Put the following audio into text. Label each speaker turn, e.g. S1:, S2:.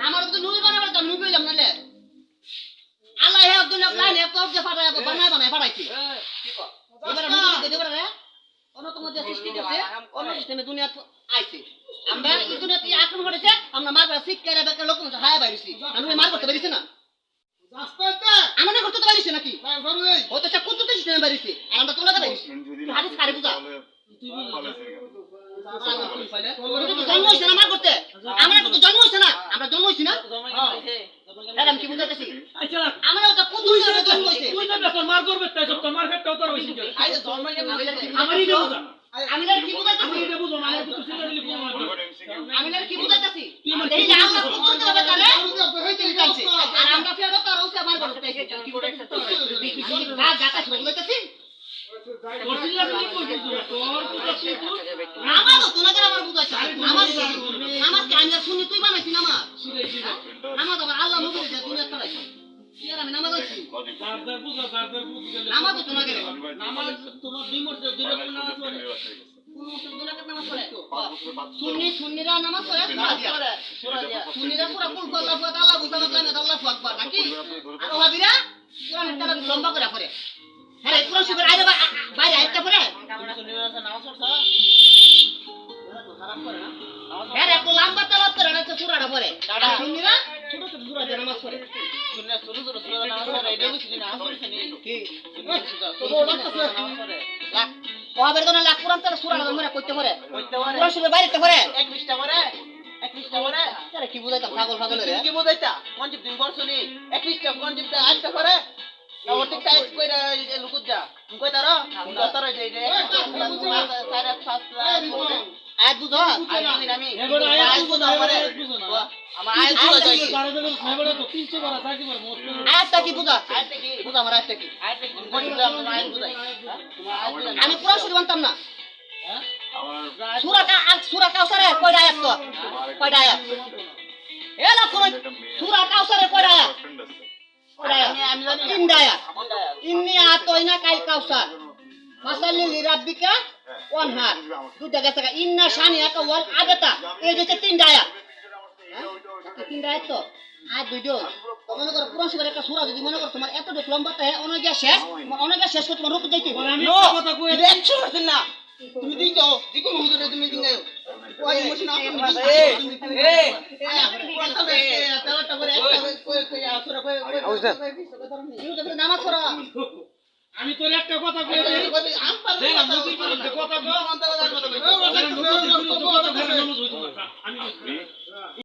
S1: আমার তো নুই বানাবার তো নুই কইলাম নালে আল্লাহ হে দুনিয়া প্ল্যান হে তোর যে ফাটায় বানায় ফাটাইছি কি কর এবারে নুই দিতে পারে কোন তোমার যে সৃষ্টি করছে কোন সিস্টেমে দুনিয়া আইছে আমরা এই দুনিয়াতে আক্রমণ করেছে আমরা মারবা শিক্ষারে বেকা লোক মত হায়া বাইরিছি আমি মার করতে পারিছি না রাস্তাতে আমরা করতে তো পারিছি নাকি ও তো সব কুত্তে সিস্টেমে বাইরিছি আর আমরা তোলা বাইরিছি হাদিস কারে বুঝা তুই জন্ম হইছে না মার করতে আমরা তো জন্ম হইছে না আমরা জন্ম হইছি না এরকম কি বুঝাইতেছি আচ্ছা আমরা তো কুত্তে হিসেবে জন্ম হইছে তুই না তোর মার করবে তাই সব তোর মার ফেটটাও তোর হইছে আই জন্ম হইছে আমারই দেব আমি না কি বুঝাইতাছি আমি এটা বুঝো মানে তুই সিধা দিলি কোন আমি না কি বুঝাইতাছি এই যে আমরা কুত্তে হবে তারে হইতে লিখাইছে আর আমরা ফেরত তোর হইছে আমার করতে চাইছে কি বুঝাইতাছি আর যাতা বুঝাইতাছি ওরছিলা তুমি কইছিস তোর বুঝাচ্ছিস তুই আমার তো না করে আমার বুঝাইছিস আমার কান্না শুনি তুই বানাইছিস না আমার আমার আল্লাহ মুখে যে দুনিয়া চালাইছে ইয়ার আমি নামাজ পড়ছি দারদার বুঝা নামাজ তো না করে নামাজ তোমার দুই মসজিদ দুই রকম নামাজ পড়ে কোন মসজিদ দুই রকম নামাজ পড়ে সুন্নিরা নামাজ পড়ে সূরা দিয়া সুন্নিরা সূরা কুল আল্লাহু তাআলা বুঝাবে আল্লাহু আকবার নাকি আর ওহাবিরা কোরআন তারা লম্বা করে পড়ে আরে কোরআন শিবের আইরে বাইরে আইতে পড়ে সুন্নিরা নামাজ পড়ছে খারাপ করে না হ্যাঁ একটু লম্বা তেলাওয়াত করে না তো সূরাটা পড়ে আর সুন্নিরা ছোট ছোট সূরা দিয়ে নামাজ পড়ে সুন্নিরা ছোট ছোট সূরা দিয়ে নামাজ পড়ে এটা বুঝছিস না আসলে কি তো বড় লাগতেছে লাখ ওহাবের কোন লাখ কোরআন তারা সূরাটা মনে করতে পারে কোরআন শিবের বাইরেতে পড়ে 21টা পড়ে 21টা পড়ে আরে কি বুঝাইতা পাগল রে কি বুঝাইতা কনসেপ্ট দিন করছনি 21টা কনসেপ্ট 8টা পড়ে ওরতে টাইপ কইরা লুকুত যা কই তারা তারা যে যে 4 5 আয়াত বুঝো আমি এবারে আয়াত বুঝো আমারে আমার আয়াত বুঝো যাই এবারে তো 300 করা থাকি পার আয়াতটা কি বুঝা আয়াতটা কি বুঝা আমার আয়াতটা কি বলি আমার আয়াত বুঝাই তোমার আয়াত বুঝা আমি পুরো শুরু জানতাম না হ্যাঁ সূরা কাউসারে কয়টা আয়াত তো কয়টা আয়াত এলা কোন সূরা কাউসারে কয়টা আয়াত আমি জানি তিনটা আয়াত ইন্নী আতাইনা কাল কাউসার ফাসাল্লি লিরাব্বিকা ওয়ানহার দুইটা গেছে ইন্না শানিয়াকা ওয়াল আবাতা এই যে তিনটা আয়াত তিনটা আয়াত তো আর দুইটো মনে করো পুরো শিবের একটা সূরা যদি মনে করো তোমার এতটুকু লম্বাতে অনেক শেষ করতে তোমার রুকু যাইতে আমি কথা কই 100 আছে না তুমি দিও দিকো হুজুরে তুমি দিও ওই মশিনা তাওটা করে কই আসরা কই নামাজ পড়া আমি তোর একটা কথা কই আম পারলে কথা কই কথা কই আমি